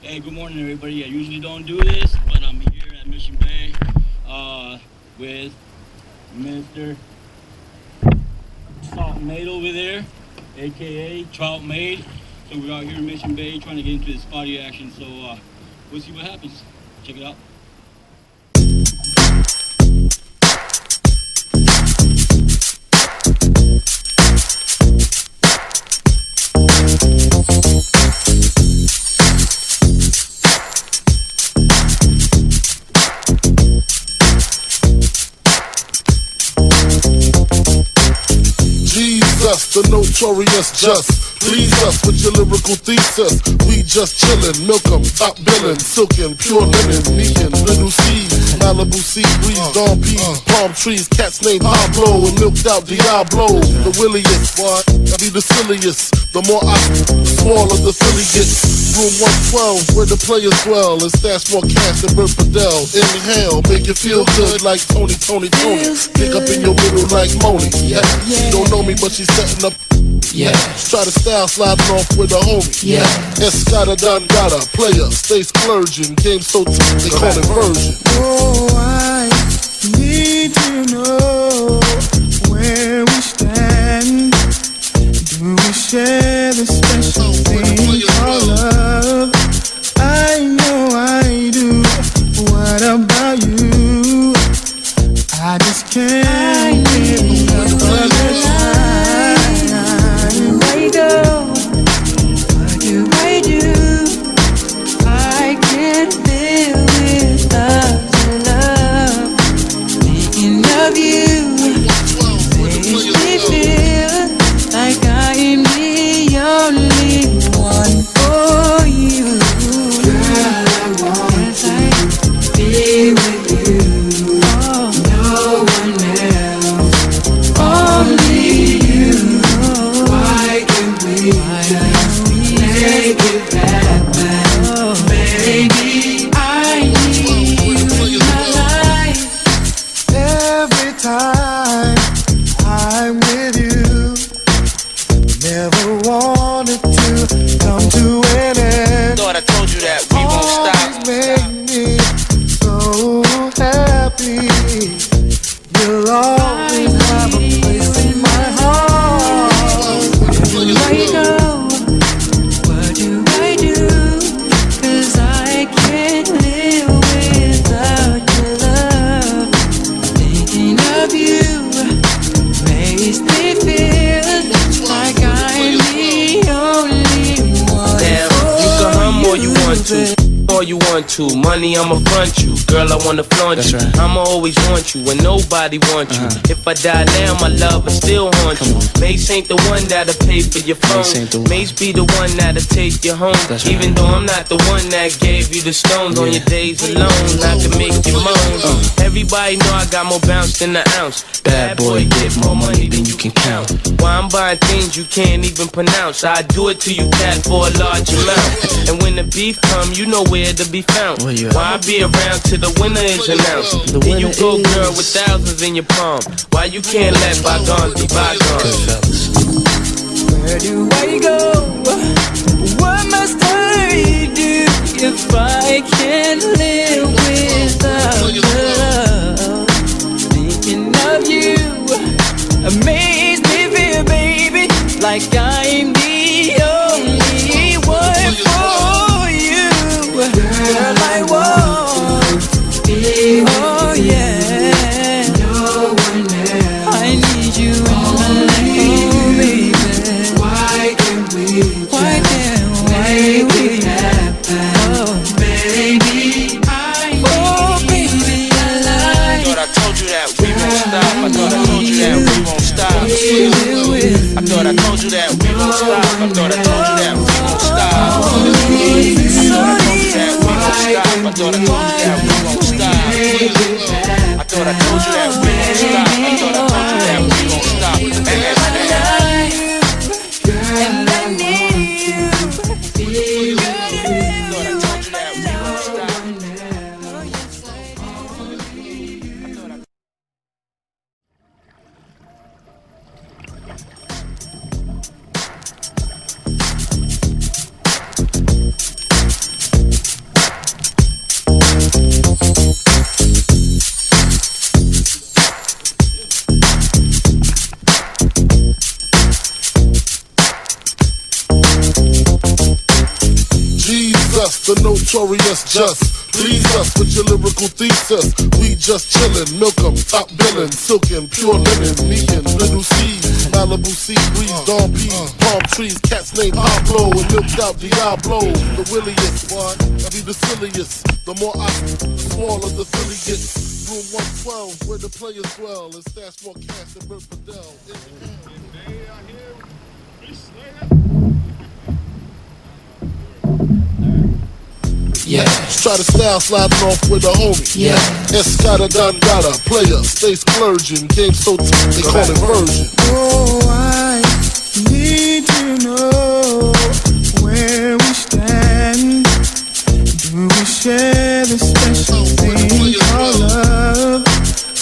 Hey, good morning, everybody. I usually don't do this, but I'm here at Mission Bay with Mr. Trout Maid over there, aka Trout Maid. So we're out here in Mission Bay trying to get into this party action. So we'll see what happens. Check it out. Jesus, the notorious just. Please us with your lyrical thesis. We just chillin', milk 'em, top billin', silkin', pure linen, meekin', little seeds, Malibu sea breeze, dawn peas, palm trees, cats named Pablo, and milked out Diablo. The williest, what? Be the silliest. The more I, the smaller the silly gets. Room 112, where the players dwell, and stash more cash than Bert Fidel. Inhale, make you feel good like Tony. Pick up in your middle like Moni. Yeah, she don't know me, but she's setting up. Yeah, try to style sliding off with a homie. Yeah, Escada done got a player, stay splurging. Game so tough, they call it version. Oh, I need to know where we stand. Do we share the special thing called love? I know I do. What about you? I just can't get enough of the time. Where you go? What do I do? I can't live without your love. Thinking of you makes me feel like I am the only one for you. Girl, I wanna be with you. No one else, only you. Why can't we just make it happen? Baby, I need you in my life. Every time I'm with you, never wanted to come to an end. Thought I told you that we won't stop. Always make me so happy. You'll always have a place in my heart. Where you go? What do I do? 'Cause I can't live without your love. Thinking of you makes me feel like I'm the only one. Damn, you can hum all you want to. All you want to, money I'ma front you, girl I wanna flaunt That's you. right. I'ma always want you when nobody wants you. If I die now, my love will still haunt you. Mace ain't the one that'll pay for your phone. Mace ain't the one. Mace be the one that'll take you home. That's Even right. though I'm not the one that gave you the stones on Yeah. your days alone, I can make you moan. Everybody know I got more bounce than an ounce. Bad boy, get more money than you can count. Why I'm buying things you can't even pronounce. I do it to you, cat, for a large amount. And when the beef come, you know where to be found. Where you at? Why I be around till the winner is announced? The Here you winner go, is- girl, with thousands in your palm. Why you can't let bygones be bygones? Good fellas. Where do I go? What must I do if I can't live without love? Thinking of you makes me feel, baby, like I'm the only one for you. Girl, I want, oh yeah, no one else. I need you in my life, oh baby. Why can't we make it happen? Oh baby, oh baby, I Thought I told you that we won't stop. I thought I told you that we won't stop. I thought I told you that we won't stop. I thought I told you that we won't stop. I thought I told you that we won't stop. I thought I told you that we won't stop. I thought I told you that we won't stop. I thought I told you that we won't stop. and I need you. Thought I told you that we won't stop. the notorious just. Please us with your lyrical thesis. We just chillin', milk 'em, top billin', silkin', pure linen, neatin', little C, Malibu sea breeze, dawn peas, palm trees, cats named Pablo, and milked out Diablo. The williest, boy, I be the silliest. The more I, the smaller the silly gets. Room 112, where the players dwell, and stash more cash than Bert Fidel. Yeah. Try to style sliding off with a homie. Yeah. Escada Dangada, player, stay splurging. Game so tight, they call it version. Oh, I need to know where we stand. Do we share the special thing called love?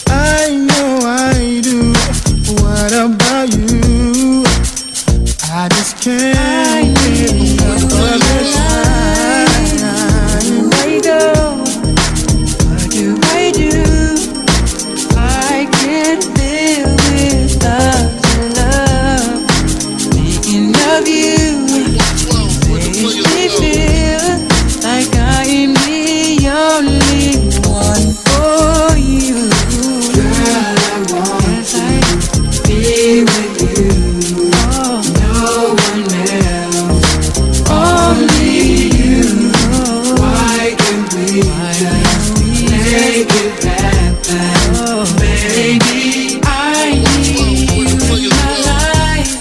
I know I do. What about you? I just can't get enough of this time. What do I do? I can't live without your love. Thinking of you makes me feel like I am the only one for you. Girl, I want to be with you. No one else, only you. Why can't we just make it happen? Baby, I need you in my life.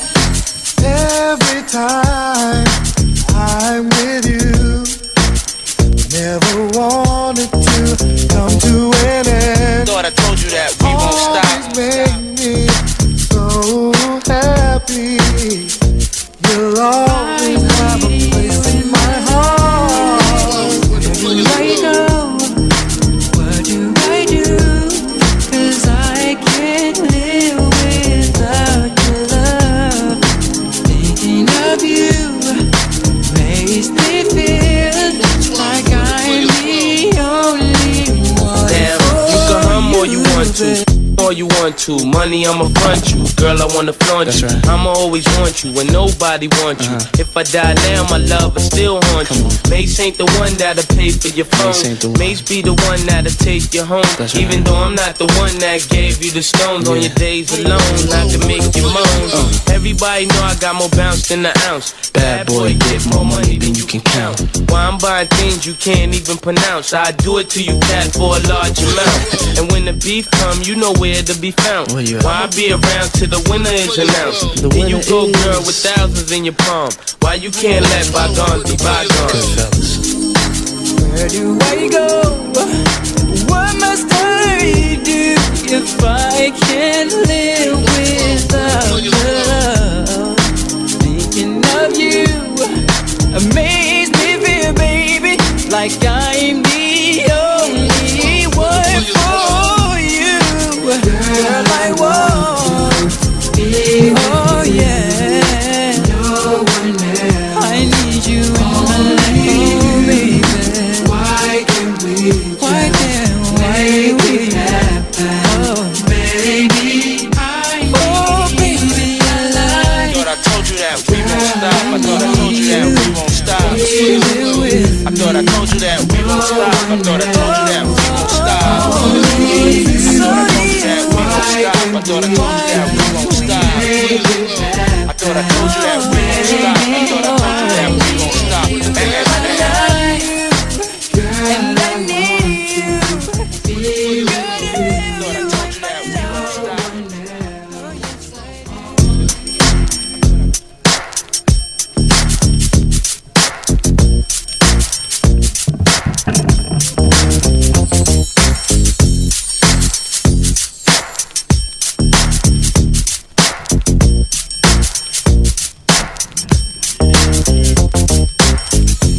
Every time I'm with you, never wanted to come to an end. Thought I told you that we won't stop. Always make me so happy. You'll always have a place in my heart. Right now, what do I do? 'Cause I can't live without your love. Thinking of you makes me feel like I'm the only one. Damn, you can hum all you want to. All you want to, money I'ma front you, girl I wanna flaunt That's you. right. I'ma always want you when nobody wants you. If I die now, my love will still haunt you. Mace ain't the one that'll pay for your Mace ain't the phone. one. Mace be the one that'll take you home. That's Even right. though I'm not the one that gave you the stones on your days alone, I can make you moan. Everybody know I got more bounce than an ounce. Bad boy, get more money than you can count. Why I'm buying things you can't even pronounce. I do it to you, cat, for a large amount. And when the beef come, you know where to be found. Where you at? Why I be around till the winner is announced? The Then you winner go, is- girl, with thousands in your palm. Why you can't let bygones be bygones? Good fellas. Where do I go? What must I do if I can't live without love? Thinking of you makes me feel, baby, like I'm the only one for you. Girl, I want, oh yeah, no one else. I need you in my life, baby. Why can't we make it happen? Oh, baby, baby, I like. Thought I told you that we won't stop. I thought I told you that we won't stop. I thought I told you that we won't stop. I thought I told you that we won't stop. I thought I told you that we won't stop. I thought I told you that we won't stop. I thought I told you that we won't stop. I thought I told you that we won't stop. And I need you. Thought I told you that we won't stop. Oh, yes, I do.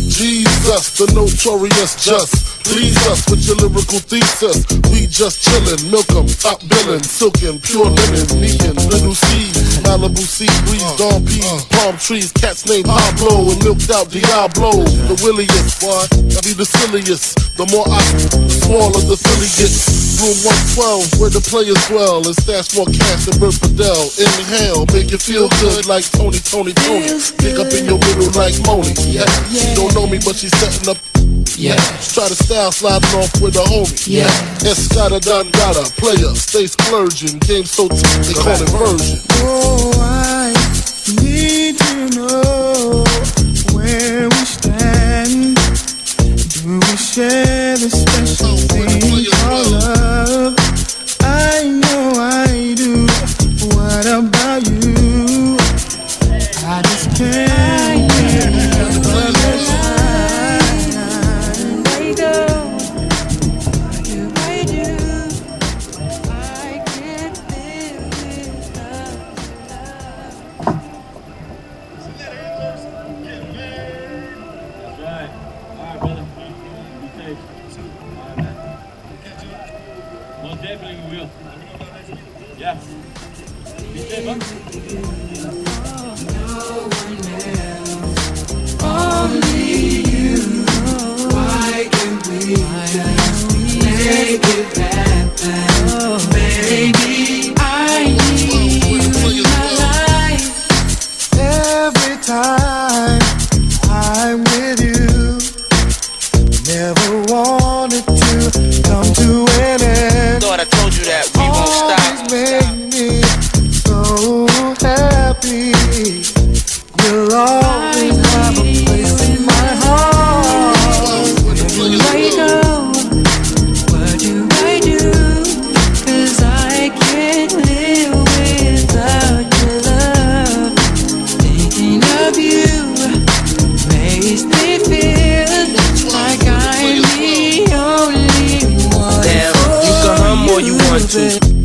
Jesus, the notorious just. Please us with your lyrical thesis. We just chillin', milk 'em, top billin', silkin', pure linen, neatin', little C, Malibu sea breeze, dawn peas, palm trees, cats named Pablo, and milked out Diablo. The williest, boy, I be the silliest. The more I, the smaller the silly gets. Room 112, where the players dwell, and stash more cash than Bert Fidel. Inhale, make you feel good like Tony. Pick up in your middle like Moni. Yeah, she don't know me, but she's setting up Yeah. Try to style sliding off with a homie. Yeah. Escada done gotta player, stay splurging. Game so tough they call it version. Oh, I need to know where we stand. Do we share the special thing called love? I know I do. What about you? I just can't get enough of this. I go. I do. I can't live without love. That's right. All right, brother. Be safe. All right, man. Most definitely we will. Yeah. Be safe, huh? Only you. Why can't we make it happen? Baby, I need you in my life. Every time I'm with you, never wanted to come to an end. Thought I told you that we won't stop. Always make me so happy. You'll always have a place in my heart. Where you go? What do I do? 'Cause I can't live without your love. Thinking of you makes me feel like I'm the only one. Damn, you can hum all you want to.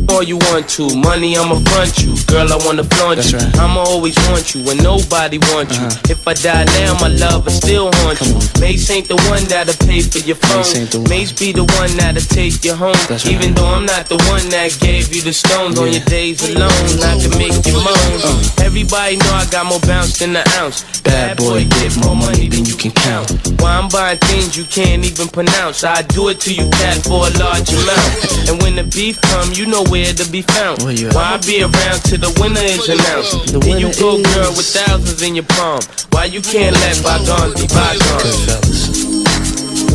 All you want to, money I'ma front you. Girl, I wanna flaunt you. Right. I'ma always want you when nobody wants you. If I die now, my love will still haunt you. Mace ain't the one that'll pay for your phone. Mace ain't the one. Mace be the one that'll take you home. That's right. Even though I'm not the one that gave you the stones on your days alone, not to make you moan. Everybody know I got more bounce than an ounce. Bad boy, get more money than you can count. Why I'm buying things you can't even pronounce. I do it to you, cat, for a large amount. And when the beef come, you know where to be found. Where you at? Why I be around till the winner is announced? The Then you winner go, is- girl, with thousands in your palm. Why you can't let bygones be bygones? Good fellas.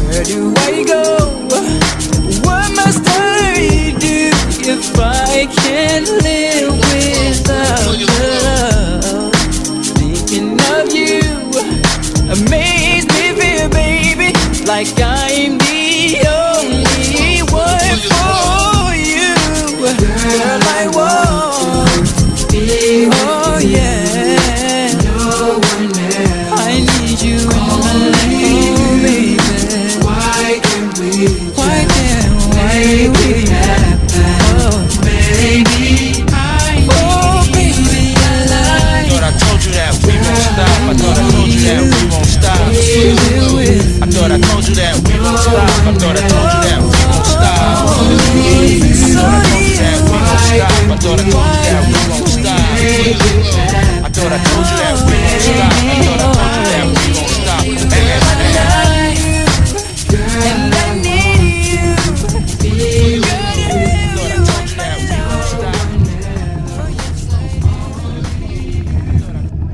Where do I go? What must I do if I can't live without love? Thinking of you amazes me, feel, baby, like I'm the only one for you. Girl, I want. Oh yeah. No one else. I need you in my life, oh, baby. Why can't we happen? Oh, baby, oh, baby, I like. Thought I told you that we won't stop. I thought I told you that we won't stop. I thought I told you that we won't stop. I thought I told you that we won't stop. I thought I told you that we won't stop. I thought I told you that we won't stop. I thought I told you that we